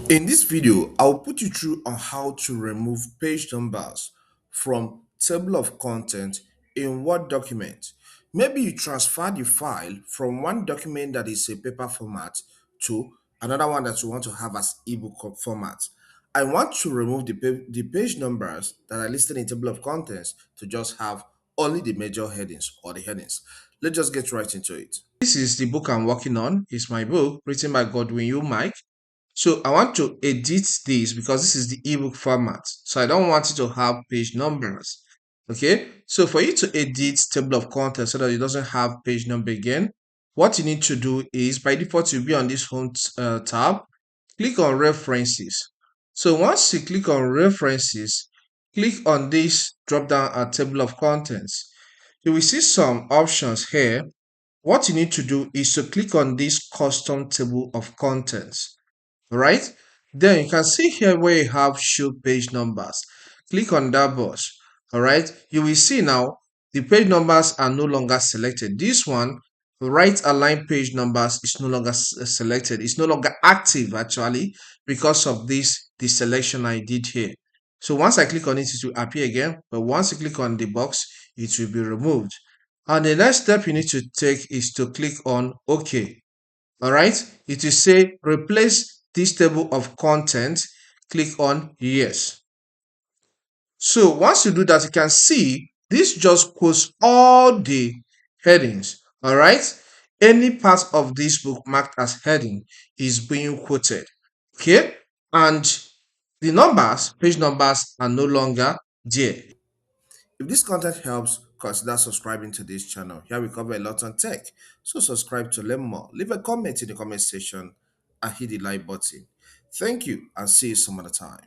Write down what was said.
In this video, I'll put you through on how to remove page numbers from table of content in Word document. Maybe you transfer the file from one document that is a paper format to another one that you want to have as ebook format. I want to remove the page numbers that are listed in table of contents to just have only the major headings or the headings. Let's just get right into it. This is the book I'm working on. It's my book written by Godwin U. Mike. So I want to edit this because this is the ebook format. So I don't want it to have page numbers. Okay. So for you to edit table of contents so that it doesn't have page number again, what you need to do is by default you'll be on this home tab. Click on references. So once you click on references, click on this drop down table of contents. You will see some options here. What you need to do is to click on this custom table of contents. All right, then you can see here where you have show page numbers. Click on that box. All right, you will see now the page numbers are no longer selected. This one, right align page numbers, is no longer selected. It's no longer active actually because of this the selection I did here. So once I click on it, it will appear again, but once you click on the box, it will be removed. And the next step you need to take is to click on OK. All right, it will say replace this table of content. Click on yes. So once you do that, you can see this just quotes all the headings. All right, any part of this book marked as heading is being quoted. Okay, and the numbers, page numbers, are no longer there. If this content helps, consider subscribing to this channel. Here we cover a lot on tech. So subscribe to learn more. Leave a comment in the comment section and hit the like button. Thank you and see you some other time.